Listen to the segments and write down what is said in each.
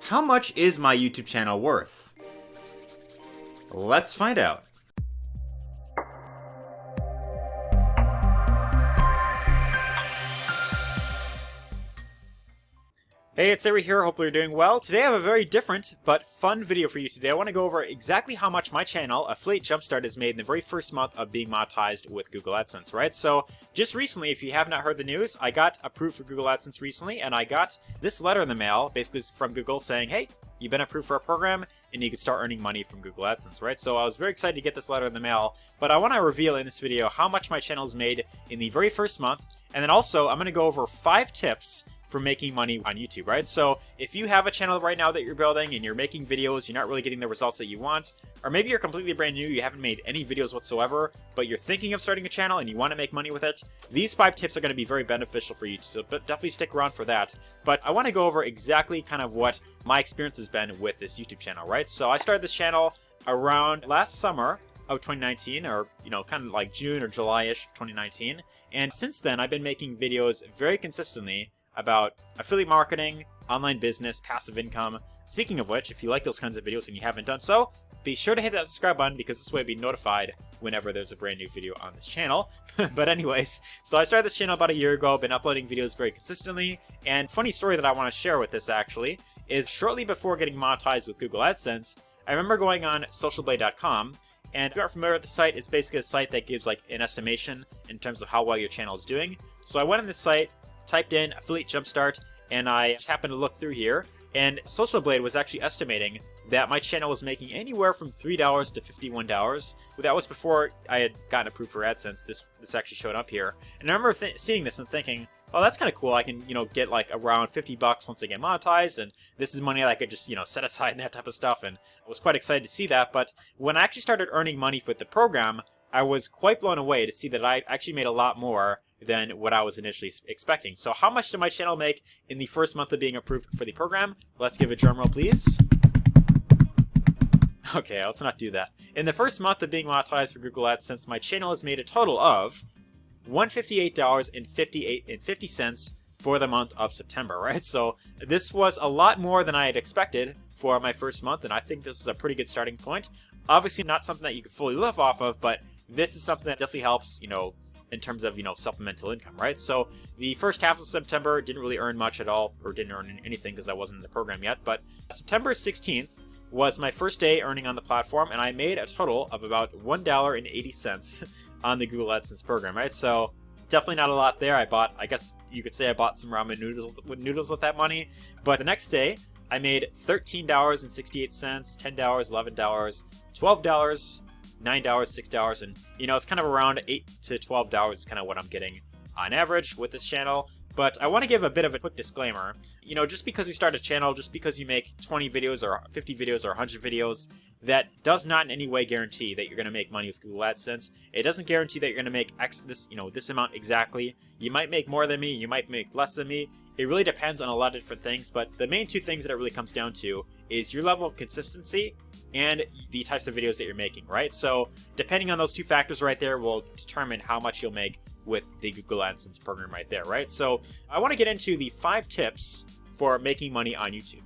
How much is my YouTube channel worth? Let's find out. Hey, it's Avery here. Hopefully you're doing well. Today I have a very different but fun video for you today. I want to go over exactly how much my channel, Affiliate Jumpstart, has made in the very first month of being monetized with Google AdSense, right? So just recently, if you have not heard the news, I got approved for Google AdSense recently, and I got this letter in the mail, basically from Google saying, hey, you've been approved for a program and you can start earning money from Google AdSense, right? So I was very excited to get this letter in the mail, but I want to reveal in this video how much my channel has made in the very first month, and then also I'm going to go over 5 tips for making money on YouTube, right? So if you have a channel right now that you're building and you're making videos, you're not really getting the results that you want, or maybe you're completely brand new, you haven't made any videos whatsoever, but you're thinking of starting a channel and you want to make money with it, these 5 tips are going to be very beneficial for you, so definitely stick around for that. But I want to go over exactly kind of what my experience has been with this YouTube channel, right? So I started this channel around last summer of 2019, or kind of like June or July-ish of 2019, and since then I've been making videos very consistently about affiliate marketing, online business, passive income. Speaking of which, if you like those kinds of videos and you haven't done so, be sure to hit that subscribe button, because this way you'll be notified whenever there's a brand new video on this channel. But anyways, so I started this channel about a year ago, been uploading videos very consistently, and funny story that I want to share with this actually is shortly before getting monetized with Google AdSense, I remember going on socialblade.com, and if you're not familiar with the site, it's basically a site that gives like an estimation in terms of how well your channel is doing. So I went on this site, typed in Affiliate Jumpstart, and I just happened to look through here, and Social Blade was actually estimating that my channel was making anywhere from $3 to $51. That was before I had gotten approved for AdSense. This actually showed up here, and I remember seeing this and thinking, oh, that's kind of cool. I can get like around $50 once I get monetized, and this is money that I could just set aside and that type of stuff, and I was quite excited to see that. But when I actually started earning money with the program, I was quite blown away to see that I actually made a lot more than what I was initially expecting. So how much did my channel make in the first month of being approved for the program? Let's give a drum roll, please. Okay, let's not do that. In the first month of being monetized for Google AdSense, my channel has made a total of $158.50 for the month of September, right? So this was a lot more than I had expected for my first month, and I think this is a pretty good starting point. Obviously not something that you can fully live off of, but this is something that definitely helps, in terms of, supplemental income, right? So the first half of September didn't really earn much at all, or didn't earn anything because I wasn't in the program yet, but September 16th was my first day earning on the platform, and I made a total of about $1.80 on the Google AdSense program, right? So definitely not a lot there. I guess you could say I bought some ramen noodles with that money, but the next day I made $13.68, $10, $11, $12, $9, $6, and it's kind of around $8 to $12 is kind of what I'm getting on average with this channel. But I want to give a bit of a quick disclaimer. Just because you start a channel, just because you make 20 videos or 50 videos or 100 videos, that does not in any way guarantee that you're going to make money with Google AdSense. It doesn't guarantee that you're going to make this amount exactly. You might make more than me, you might make less than me. It really depends on a lot of different things, but the main 2 things that it really comes down to is your level of consistency and the types of videos that you're making, right? So depending on those 2 factors right there will determine how much you'll make with the Google AdSense program right there, right? So I want to get into the 5 tips for making money on YouTube.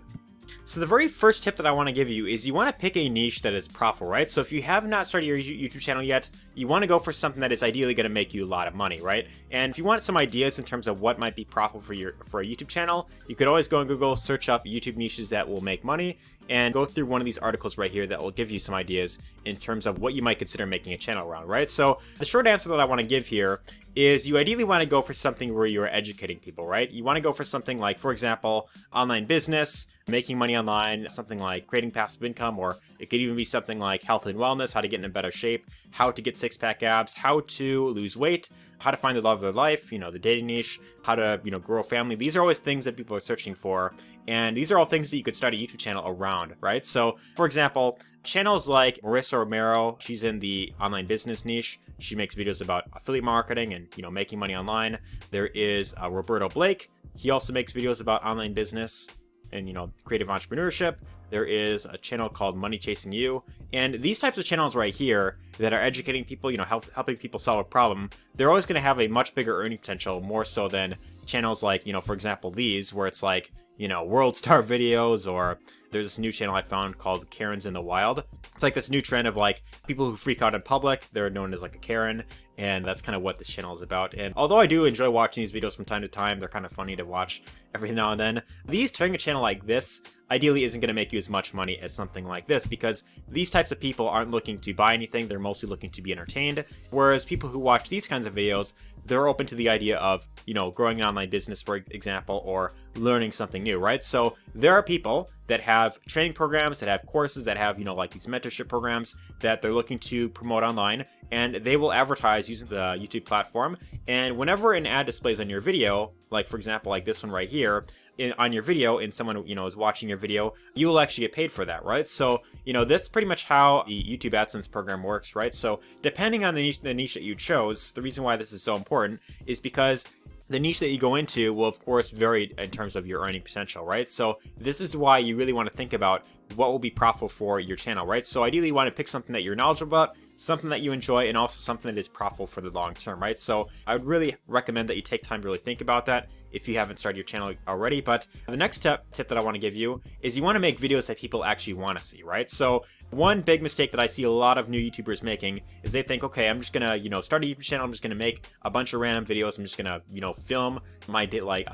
So the very first tip that I want to give you is you want to pick a niche that is profitable, right? So if you have not started your YouTube channel yet, you want to go for something that is ideally going to make you a lot of money, right? And if you want some ideas in terms of what might be profitable for a YouTube channel, you could always go on Google, search up YouTube niches that will make money, and go through one of these articles right here that will give you some ideas in terms of what you might consider making a channel around, right? So the short answer that I want to give here is you ideally want to go for something where you're educating people, right? You want to go for something like, for example, online business, making money online, something like creating passive income, or it could even be something like health and wellness, how to get in better shape, how to get 6-pack abs, how to lose weight, how to find the love of their life, the dating niche, how to, grow a family. These are always things that people are searching for. And these are all things that you could start a YouTube channel around, right? So, for example, channels like Marissa Romero, she's in the online business niche. She makes videos about affiliate marketing and, making money online. There is Roberto Blake. He also makes videos about online business and, creative entrepreneurship. There is a channel called Money Chasing You. And these types of channels right here that are educating people, helping people solve a problem, they're always going to have a much bigger earning potential, more so than channels like, for example, these, where it's like, world star videos, or there's this new channel I found called Karens in the Wild. It's like this new trend of like people who freak out in public. They're known as like a Karen, and that's kind of what this channel is about. And although I do enjoy watching these videos from time to time, they're kind of funny to watch every now and then. Starting a channel like this ideally isn't going to make you as much money as something like this, because these types of people aren't looking to buy anything. They're mostly looking to be entertained. Whereas people who watch these kinds of videos, they're open to the idea of, growing an online business, for example, or learning something new, right? So there are people that have training programs, that have courses, that have, like these mentorship programs that they're looking to promote online, and they will advertise using the YouTube platform. And whenever an ad displays on your video, like for example, like this one right here, on your video, and someone is watching your video, you will actually get paid for that, right? So that's pretty much how the YouTube AdSense program works, right? So depending on the niche that you chose, the reason why this is so important is because the niche that you go into will of course vary in terms of your earning potential, right? So this is why you really want to think about what will be profitable for your channel, right? So ideally you want to pick something that you're knowledgeable about, something that you enjoy, and also something that is profitable for the long term, right? So I would really recommend that you take time to really think about that if you haven't started your channel already. But the next tip that I want to give you is you want to make videos that people actually want to see, right? So one big mistake that I see a lot of new YouTubers making is they think, okay, I'm just gonna, start a YouTube channel. I'm just gonna make a bunch of random videos. I'm just gonna, film my day, like,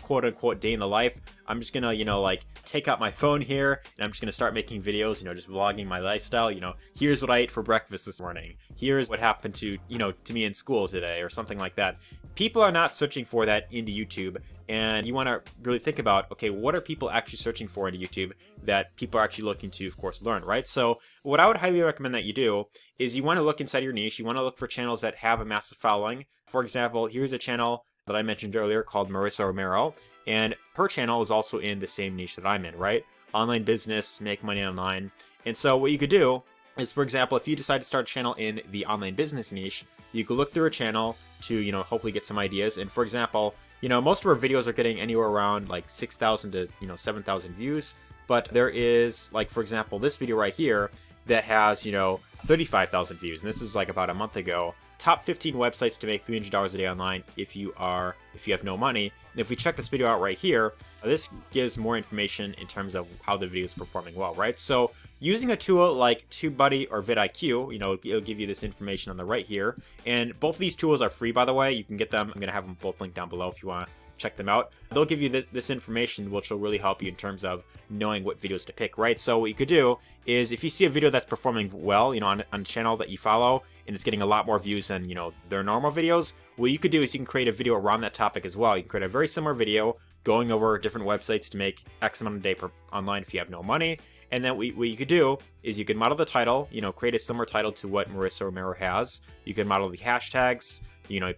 quote unquote day in the life. I'm just gonna, like take out my phone here and I'm just gonna start making videos, just vlogging my lifestyle. Here's what I ate for breakfast this morning. Here's what happened to, to me in school today, or something like that. People are not searching for that into YouTube. And you want to really think about, okay, what are people actually searching for into YouTube that people are actually looking to, of course, learn, right? So what I would highly recommend that you do is you want to look inside your niche. You want to look for channels that have a massive following. For example, here's a channel that I mentioned earlier called Marissa Romero, and her channel is also in the same niche that I'm in, right? Online business, make money online. And so what you could do is, for example, if you decide to start a channel in the online business niche, you could look through a channel to, hopefully get some ideas. And for example, most of our videos are getting anywhere around like 6,000 to, 7,000 views. But there is, like, for example, this video right here that has, 35,000 views. And this is like about a month ago. Top 15 websites to make $300 a day online if you have no money. And if we check this video out right here, this gives more information in terms of how the video is performing well, right? So using a tool like TubeBuddy or vidIQ, it'll give you this information on the right here. And both of these tools are free, by the way. You can get them. I'm going to have them both linked down below if you want to check them out. They'll give you this information, which will really help you in terms of knowing what videos to pick, right? So what you could do is, if you see a video that's performing well, on a channel that you follow, and it's getting a lot more views than, their normal videos, what you could do is you can create a video around that topic as well. You can create a very similar video going over different websites to make X amount a day online if you have no money. And then what you could do is you could model the title, create a similar title to what Marissa Romero has. You can model the hashtags,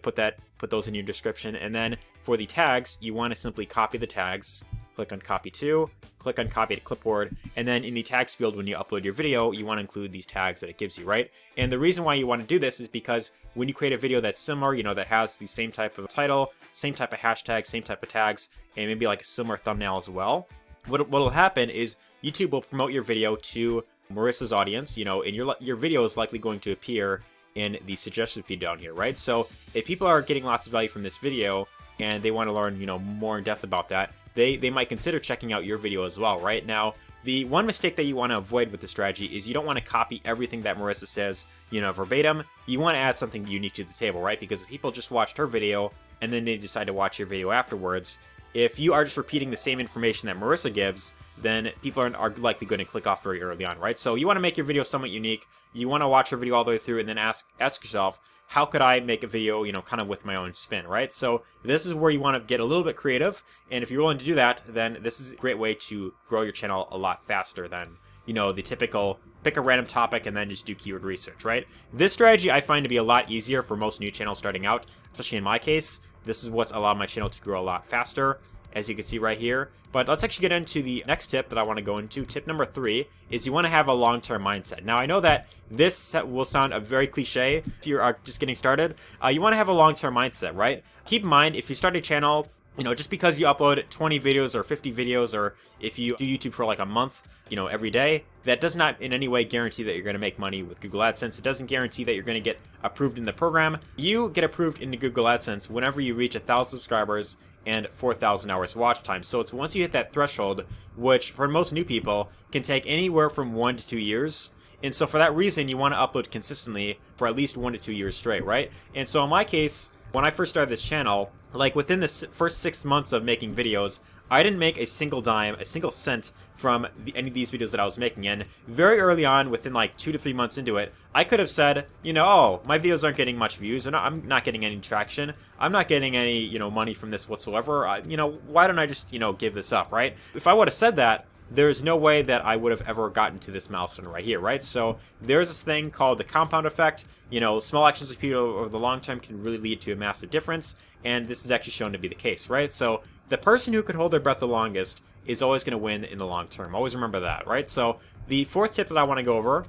put those in your description. And then for the tags, you want to simply copy the tags, click on copy to, click on copy to clipboard. And then in the tags field, when you upload your video, you want to include these tags that it gives you, right? And the reason why you want to do this is because when you create a video that's similar, that has the same type of title, same type of hashtag, same type of tags, and maybe like a similar thumbnail as well, what'll happen is YouTube will promote your video to Marissa's audience, and your video is likely going to appear in the suggestion feed down here, right? So if people are getting lots of value from this video and they want to learn, more in depth about that, they might consider checking out your video as well, right? Now, the one mistake that you want to avoid with the strategy is you don't want to copy everything that Marissa says, verbatim. You want to add something unique to the table, right? Because if people just watched her video and then they decide to watch your video afterwards, if you are just repeating the same information that Marissa gives, then people are likely going to click off very early on, right? So you want to make your video somewhat unique. You want to watch your video all the way through and then ask yourself, how could I make a video, kind of with my own spin, right? So this is where you want to get a little bit creative. And if you're willing to do that, then this is a great way to grow your channel a lot faster than, the typical pick a random topic and then just do keyword research, right? This strategy I find to be a lot easier for most new channels starting out, especially in my case. This is what's allowed my channel to grow a lot faster, as you can see right here. But let's actually get into the next tip that I want to go into. Tip number 3 is you want to have a long-term mindset. Now, I know that this will sound a very cliche if you are just getting started. You want to have a long-term mindset, right? Keep in mind, if you start a channel, just because you upload 20 videos or 50 videos, or if you do YouTube for like a month, every day, that does not in any way guarantee that you're going to make money with Google AdSense. It doesn't guarantee that you're going to get approved in the program. You get approved into Google AdSense whenever you reach 1,000 subscribers and 4,000 hours watch time. So it's once you hit that threshold, which for most new people can take anywhere from 1 to 2 years. And so for that reason, you want to upload consistently for at least 1 to 2 years straight, right? And so in my case, when I first started this channel, like within the first 6 months of making videos, I didn't make a single dime, a single cent from any of these videos that I was making. And very early on, within like 2 to 3 months into it, I could have said, you know, oh, my videos aren't getting much views, and I'm not getting any traction. I'm not getting any, you know, money from this whatsoever. You know, why don't I just, you know, give this up, right? If I would have said that, there's no way that I would have ever gotten to this milestone right here, right? So there's this thing called the compound effect. You know, small actions repeated over the long term can really lead to a massive difference, and this is actually shown to be the case, right? So the person who can hold their breath the longest is always going to win in the long term. Always remember that, right? So the fourth tip that I want to go over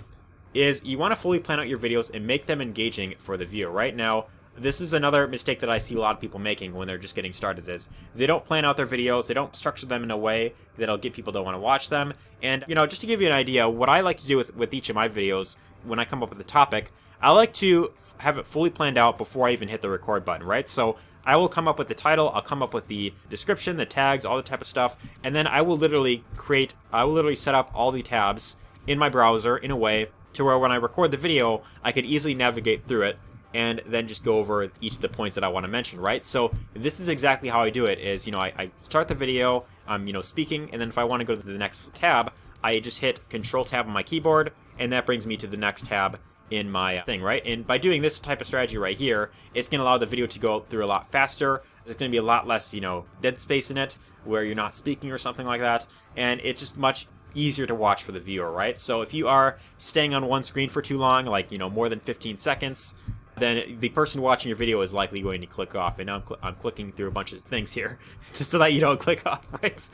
is you want to fully plan out your videos and make them engaging for the viewer. Right now, this is another mistake that I see a lot of people making when they're just getting started, is they don't plan out their videos, they don't structure them in a way that'll get people to want to watch them. And, you know, just to give you an idea, what I like to do with each of my videos, when I come up with a topic, I like to have it fully planned out before I even hit the record button, right? So I will come up with the title, I'll come up with the description, the tags, all the type of stuff, and then I will literally set up all the tabs in my browser in a way to where when I record the video, I could easily navigate through it and then just go over each of the points that I want to mention, right? So this is exactly how I do it, is, you know, I start the video, I'm, you know, speaking, and then if I want to go to the next tab, I just hit Control Tab on my keyboard, and that brings me to the next tab in my thing, right? And by doing this type of strategy right here, it's going to allow the video to go through a lot faster. There's going to be a lot less, you know, dead space in it where you're not speaking or something like that, and it's just much easier to watch for the viewer, right? So if you are staying on one screen for too long, like, you know, more than 15 seconds, then the person watching your video is likely going to click off. And now I'm clicking through a bunch of things here just so that you don't click off, right?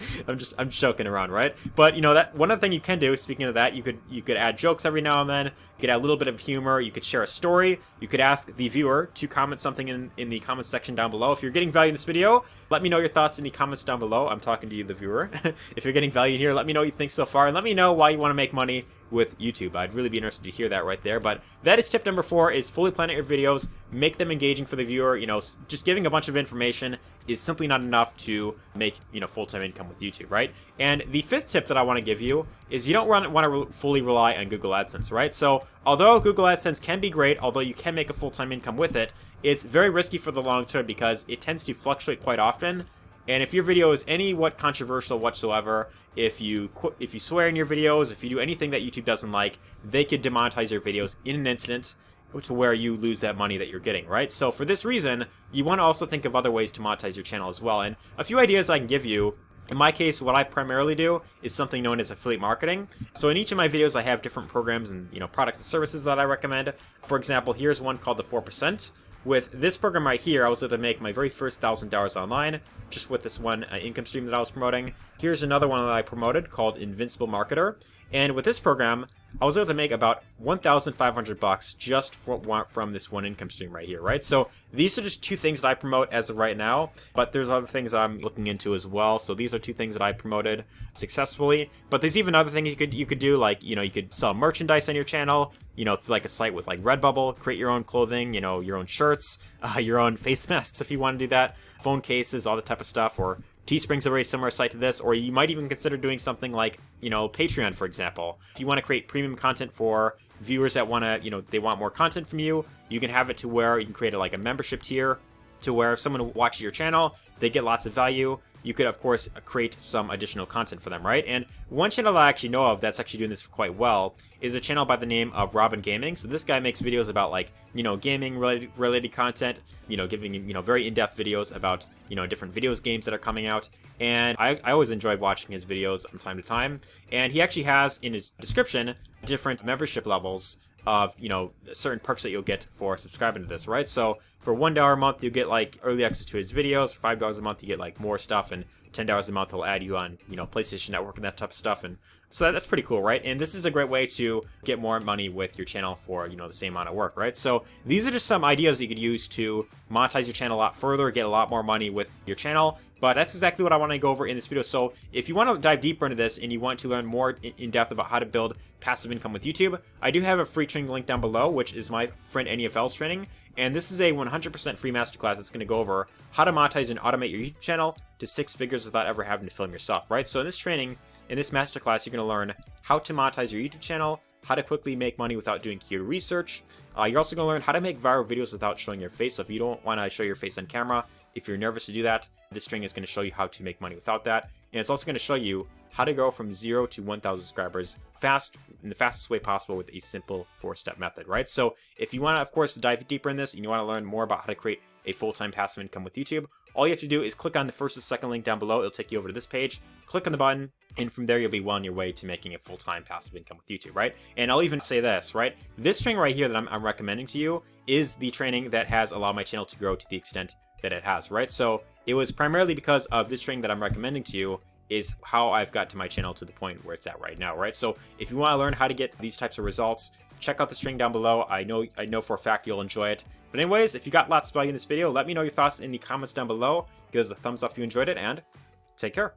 I'm joking around, right? But, you know, that one other thing you can do, speaking of that, you could add jokes every now and then. You could add a little bit of humor. You could share a story. You could ask the viewer to comment something in the comments section down below. If you're getting value in this video, let me know your thoughts in the comments down below. I'm talking to you, the viewer. If you're getting value in here, let me know what you think so far, and let me know why you want to make money with YouTube. I'd really be interested to hear that right there. But that is tip number 4, is fully plan out your videos, make them engaging for the viewer. You know, just giving a bunch of information is simply not enough to make, you know, full-time income with YouTube, right? And the 5th tip that I want to give you is you don't want to fully rely on Google AdSense, right? So although Google AdSense can be great, although you can make a full-time income with it, it's very risky for the long term because it tends to fluctuate quite often. And if your video is what controversial whatsoever, if you swear in your videos, if you do anything that YouTube doesn't like, they could demonetize your videos in an instant, to where you lose that money that you're getting, right? So for this reason, you want to also think of other ways to monetize your channel as well. And a few ideas I can give you. In my case, what I primarily do is something known as affiliate marketing. So in each of my videos, I have different programs and, you know, products and services that I recommend. For example, here's one called the 4%. With this program right here, I was able to make my very first $1,000 online just with this one income stream that I was promoting. Here's another one that I promoted called Invincible Marketer. And with this program, I was able to make about $1,500 just from this one income stream right here, right? So these are just 2 things that I promote as of right now, but there's other things I'm looking into as well. So these are 2 things that I promoted successfully. But there's even other things you could do, like, you know, you could sell merchandise on your channel, you know, through like a site with like Redbubble, create your own clothing, you know, your own shirts, your own face masks if you want to do that, phone cases, all that type of stuff, or Teespring's a very similar site to this, or you might even consider doing something like, you know, Patreon, for example. If you want to create premium content for viewers that want to, you know, they want more content from you, you can have it to where you can create a membership tier to where if someone watches your channel, they get lots of value. You could, of course, create some additional content for them, right? And one channel I actually know of that's actually doing this quite well is a channel by the name of Robin Gaming. So this guy makes videos about, like, you know, gaming related content, you know, giving, you know, very in-depth videos about, you know, different games that are coming out. And I always enjoy watching his videos from time to time. And he actually has in his description different membership levels of, you know, certain perks that you'll get for subscribing to this, right? So for $1 a month, you get like early access to his videos. For $5 a month, you get like more stuff, and $10 a month he'll add you on, you know, PlayStation Network and that type of stuff. And so that's pretty cool, right? And this is a great way to get more money with your channel for, you know, the same amount of work, right? So these are just some ideas that you could use to monetize your channel a lot further, get a lot more money with your channel. But that's exactly what I want to go over in this video. So if you want to dive deeper into this and you want to learn more in depth about how to build passive income with YouTube, I do have a free training link down below, which is my friend NEFL's training. And this is a 100% free masterclass that's going to go over how to monetize and automate your YouTube channel to 6 figures without ever having to film yourself, right? So in this training, in this masterclass, you're going to learn how to monetize your YouTube channel, how to quickly make money without doing keyword research. You're also going to learn how to make viral videos without showing your face. So if you don't want to show your face on camera, if you're nervous to do that, this training is going to show you how to make money without that. And it's also going to show you how to go from 0 to 1,000 subscribers in the fastest way possible with a simple 4-step method, right? So if you want to, of course, dive deeper in this and you want to learn more about how to create a full-time passive income with YouTube, all you have to do is click on the first or second link down below. It'll take you over to this page. Click on the button, and from there, you'll be well on your way to making a full-time passive income with YouTube, right? And I'll even say this, right? This training right here that I'm recommending to you is the training that has allowed my channel to grow to the extent that it has, right? So it was primarily because of this training that I'm recommending to you is how I've got to my channel to the point where it's at right now, right? So if you want to learn how to get these types of results, check out the string down below. I know for a fact you'll enjoy it. But anyways, if you got lots of value in this video, let me know your thoughts in the comments down below. Give us a thumbs up if you enjoyed it, and take care.